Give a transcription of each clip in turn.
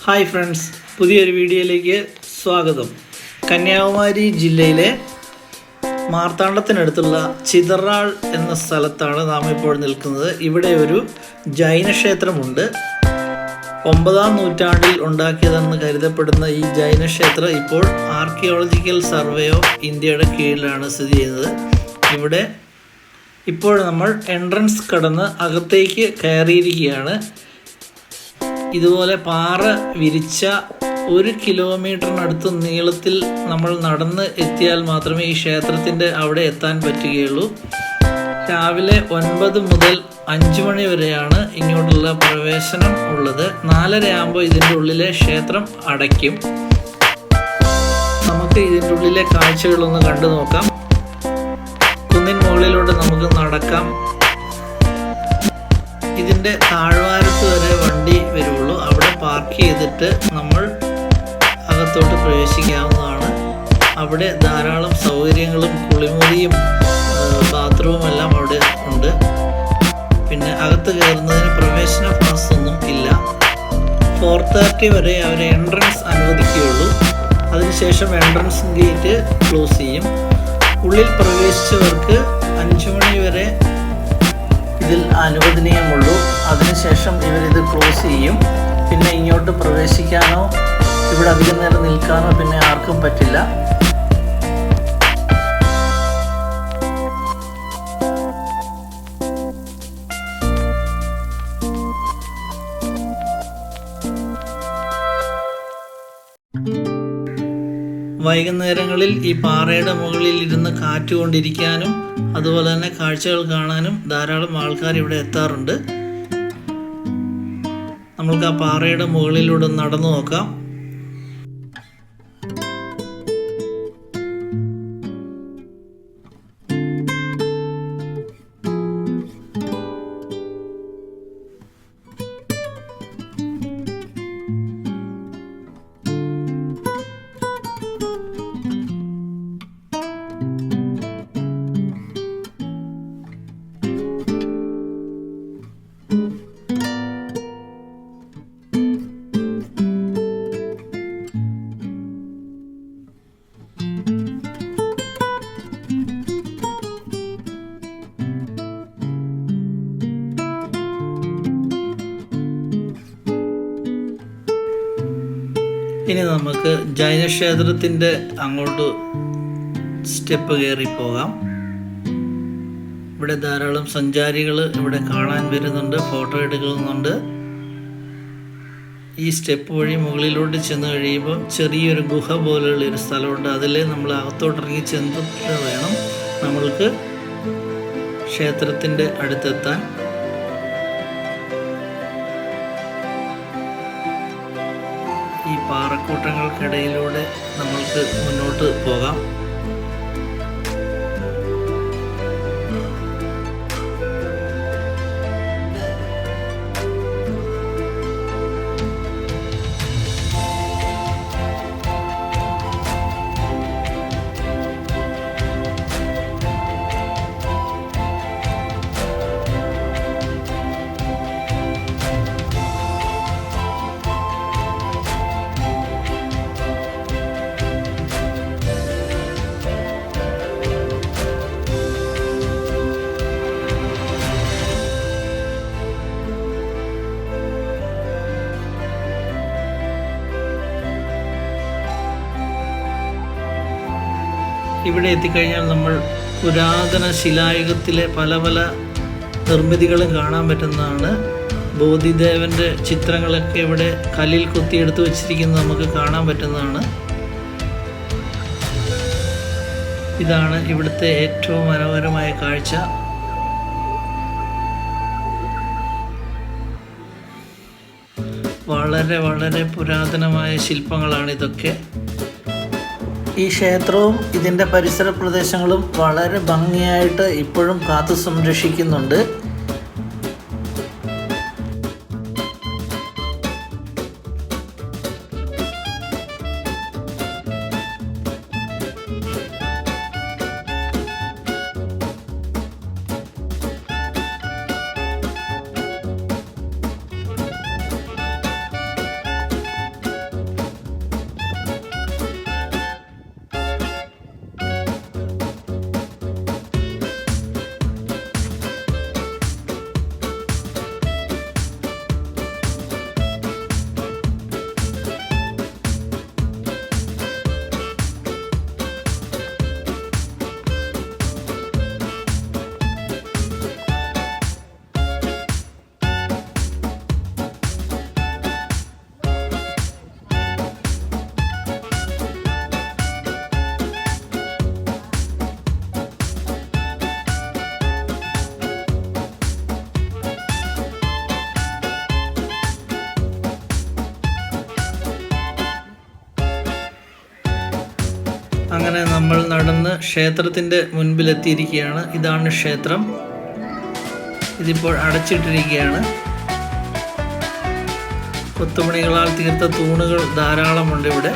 Hi friends, പുതിയൊരു വീഡിയോയിലേക്ക് സ്വാഗതം. കന്യാകുമാരി ജില്ലയിലെ മാർത്താണ്ഡത്തിനടുത്തുള്ള ചിതറാൾ എന്ന സ്ഥലത്താണ് നാം ഇപ്പോൾ നിൽക്കുന്നത്. ഇവിടെ ഒരു ജൈന ക്ഷേത്രമുണ്ട്. 9-ാം നൂറ്റാണ്ടിൽ ഉണ്ടാക്കിയതെന്ന് കരുതപ്പെടുന്ന ഈ ജൈന ക്ഷേത്രം ഇപ്പോൾ ആർക്കിയോളജിക്കൽ സർവേ ഓഫ് ഇന്ത്യയുടെ കീഴിലാണ് സ്ഥിതി ചെയ്യുന്നത്. ഇവിടെ ഇപ്പോൾ നമ്മൾ എൻട്രൻസ് കടന്ന് അകത്തേക്ക് കയറിയിരിക്കുകയാണ്. ഇതുപോലെ പാറ വിരിച്ച 1 കിലോമീറ്ററിനടുത്ത് നീളത്തിൽ നമ്മൾ നടന്ന് എത്തിയാൽ മാത്രമേ ഈ ക്ഷേത്രത്തിൻ്റെ അവിടെ എത്താൻ പറ്റുകയുള്ളൂ. രാവിലെ 9 മുതൽ 5 മണി വരെയാണ് ഇങ്ങോട്ടുള്ള പ്രവേശനം ഉള്ളത്. 4:30 ആകുമ്പോൾ ഇതിൻ്റെ ഉള്ളിലെ ക്ഷേത്രം അടയ്ക്കും. നമുക്ക് ഇതിൻ്റെ ഉള്ളിലെ കാഴ്ചകളൊന്ന് കണ്ടു നോക്കാം. കുന്നിൻ മുകളിലൂടെ നമുക്ക് നടക്കാം. ഇതിൻ്റെ താഴ്വാരത്ത് വരെ വണ്ടി വരുള്ളൂ. അവിടെ പാർക്ക് ചെയ്തിട്ട് നമ്മൾ അകത്തോട്ട് പ്രവേശിക്കാവുന്നതാണ്. അവിടെ ധാരാളം സൗകര്യങ്ങളും കുളിമുറിയും ബാത്റൂമും എല്ലാം അവിടെ ഉണ്ട്. പിന്നെ അകത്ത് കയറുന്നതിന് പ്രവേശന പാസ് ഒന്നും ഇല്ല. 4:30 വരെ അവർ എൻട്രൻസ് അനുവദിക്കുകയുള്ളൂ. അതിനുശേഷം എൻട്രൻസ് ഗേറ്റ് ക്ലോസ് ചെയ്യും. ഉള്ളിൽ പ്രവേശിച്ചവർക്ക് 5 മണി വരെ ഇതിൽ അനുവദനീയമുള്ളൂ. അതിനുശേഷം ഇവരിത് ക്ലോസ് ചെയ്യും. പിന്നെ ഇങ്ങോട്ട് പ്രവേശിക്കാനോ ഇവിടെ അധികം നേരം നിൽക്കാനോ പിന്നെ ആർക്കും പറ്റില്ല. വൈകുന്നേരങ്ങളിൽ ഈ പാറയുടെ മുകളിൽ ഇരുന്ന് കാറ്റുകൊണ്ടിരിക്കാനും അതുപോലെ തന്നെ കാഴ്ചകൾ കാണാനും ധാരാളം ആൾക്കാർ ഇവിടെ എത്താറുണ്ട്. നമ്മൾക്ക് ആ പാറയുടെ മുകളിലൂടെ നടന്നു നോക്കാം. ഇനി നമുക്ക് ജൈനക്ഷേത്രത്തിൻ്റെ അങ്ങോട്ട് സ്റ്റെപ്പ് കയറി പോകാം. ഇവിടെ ധാരാളം സഞ്ചാരികൾ ഇവിടെ കാണാൻ വരുന്നുണ്ട്, ഫോട്ടോ എടുക്കുന്നുണ്ട്. ഈ സ്റ്റെപ്പ് വഴി മുകളിലോട്ട് ചെന്ന് കഴിയുമ്പോൾ ചെറിയൊരു ഗുഹ പോലെയുള്ളൊരു സ്ഥലമുണ്ട്. അതിൽ നമ്മൾ അകത്തോട്ടിറങ്ങി ചെന്നിട്ട് വേണം നമ്മൾക്ക് ക്ഷേത്രത്തിൻ്റെ അടുത്തെത്താൻ. ഈ പാറക്കൂട്ടങ്ങൾക്കിടയിലൂടെ നമ്മൾക്ക് മുന്നോട്ട് പോകാം. ഇവിടെ എത്തിക്കഴിഞ്ഞാൽ നമ്മൾ പുരാതന ശിലായുഗത്തിലെ പല പല നിർമ്മിതികളും കാണാൻ പറ്റുന്നതാണ്. ബോധിദേവൻ്റെ ചിത്രങ്ങളൊക്കെ ഇവിടെ കല്ലിൽ കൊത്തിയെടുത്ത് വെച്ചിരിക്കുന്നത് നമുക്ക് കാണാൻ പറ്റുന്നതാണ്. ഇതാണ് ഇവിടുത്തെ ഏറ്റവും മനോഹരമായ കാഴ്ച. വളരെ വളരെ പുരാതനമായ ശില്പങ്ങളാണ് ഇതൊക്കെ. ഈ ക്ഷേത്രവും ഇതിൻ്റെ പരിസര പ്രദേശങ്ങളും വളരെ ഭംഗിയായിട്ട് ഇപ്പോഴും കാത്തു സംരക്ഷിക്കുന്നുണ്ട്. അങ്ങനെ നമ്മൾ നടന്ന് ക്ഷേത്രത്തിൻ്റെ മുൻപിലെത്തിയിരിക്കുകയാണ്. ഇതാണ് ക്ഷേത്രം. ഇതിപ്പോൾ അടച്ചിട്ടിരിക്കുകയാണ്. കൊത്തുപണികളാൽ തീർത്ത തൂണുകൾ ധാരാളമുണ്ട് ഇവിടെ.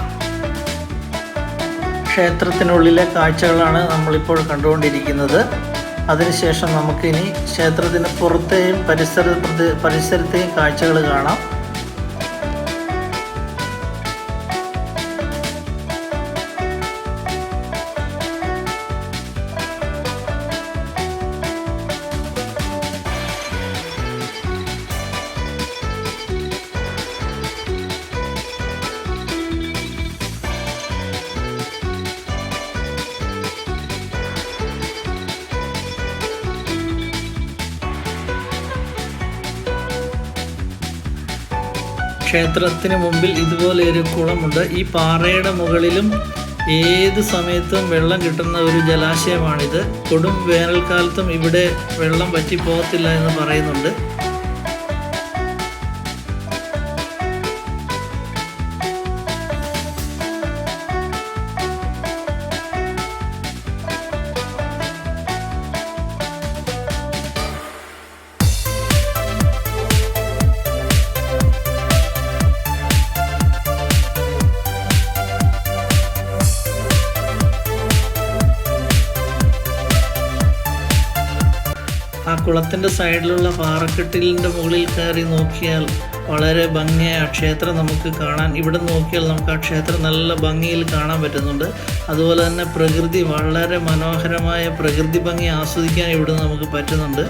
ക്ഷേത്രത്തിനുള്ളിലെ കാഴ്ചകളാണ് നമ്മളിപ്പോൾ കണ്ടുകൊണ്ടിരിക്കുന്നത്. അതിനുശേഷം നമുക്കിനി ക്ഷേത്രത്തിന് പുറത്തെയും പരിസരത്തെയും കാഴ്ചകൾ കാണാം. ക്ഷേത്രത്തിന് മുമ്പിൽ ഇതുപോലെ ഒരു കുളമുണ്ട്. ഈ പാറയുടെ മുകളിലും ഏത് സമയത്തും വെള്ളം കിട്ടുന്ന ഒരു ജലാശയമാണിത്. കൊടും വേനൽക്കാലത്തും ഇവിടെ വെള്ളം വറ്റിപ്പോകത്തില്ല എന്ന് പറയുന്നുണ്ട്. ആ കുളത്തിൻ്റെ സൈഡിലുള്ള പാറക്കെട്ടിലിൻ്റെ മുകളിൽ കയറി നോക്കിയാൽ വളരെ ഭംഗിയായ ആ ക്ഷേത്രം നമുക്ക് കാണാൻ, ഇവിടെ നോക്കിയാൽ നമുക്ക് ആ ക്ഷേത്രം നല്ല ഭംഗിയിൽ കാണാൻ പറ്റുന്നുണ്ട്. അതുപോലെ തന്നെ പ്രകൃതി, വളരെ മനോഹരമായ പ്രകൃതി ഭംഗി ആസ്വദിക്കാൻ ഇവിടെ നമുക്ക് പറ്റുന്നുണ്ട്.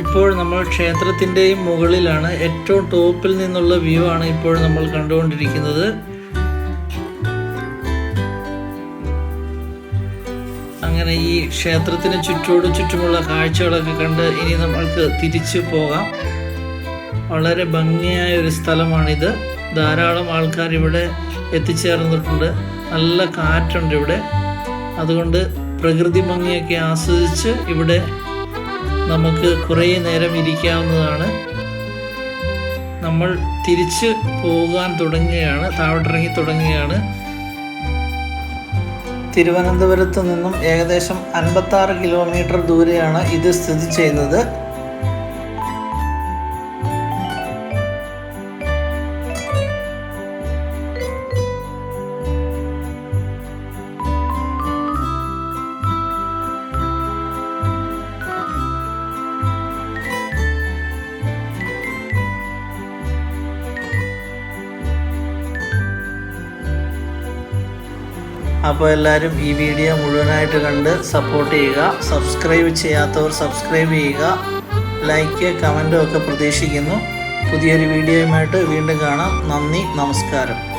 ഇപ്പോൾ നമ്മൾ ക്ഷേത്രത്തിൻ്റെയും മുകളിലാണ്. ഏറ്റവും ടോപ്പിൽ നിന്നുള്ള വ്യൂ ആണ് ഇപ്പോൾ നമ്മൾ കണ്ടുകൊണ്ടിരിക്കുന്നത്. അങ്ങനെ ഈ ക്ഷേത്രത്തിന് ചുറ്റുമുള്ള കാഴ്ചകളൊക്കെ കണ്ട് ഇനി നമ്മൾക്ക് തിരിച്ചു പോകാം. വളരെ ഭംഗിയായ ഒരു സ്ഥലമാണിത്. ധാരാളം ആൾക്കാർ ഇവിടെ എത്തിച്ചേർന്നിട്ടുണ്ട്. നല്ല കാറ്റുണ്ട് ഇവിടെ. അതുകൊണ്ട് പ്രകൃതി ഭംഗിയൊക്കെ ആസ്വദിച്ച് ഇവിടെ നമുക്ക് കുറേ നേരം ഇരിക്കാവുന്നതാണ്. നമ്മൾ തിരിച്ച് പോകാൻ തുടങ്ങുകയാണ്, താഴോട്ടിറങ്ങി തുടങ്ങുകയാണ്. തിരുവനന്തപുരത്ത് നിന്നും ഏകദേശം 56 കിലോമീറ്റർ ദൂരെയാണ് ഇത് സ്ഥിതി ചെയ്യുന്നത്. അപ്പോൾ എല്ലാവരും ഈ വീഡിയോ മുഴുവനായിട്ട് കണ്ട് സപ്പോർട്ട് ചെയ്യുക. സബ്സ്ക്രൈബ് ചെയ്യാത്തവർ സബ്സ്ക്രൈബ് ചെയ്യുക. ലൈക്ക് കമൻറ്റും ഒക്കെ പ്രതീക്ഷിക്കുന്നു. പുതിയൊരു വീഡിയോയുമായിട്ട് വീണ്ടും കാണാം. നന്ദി, നമസ്കാരം.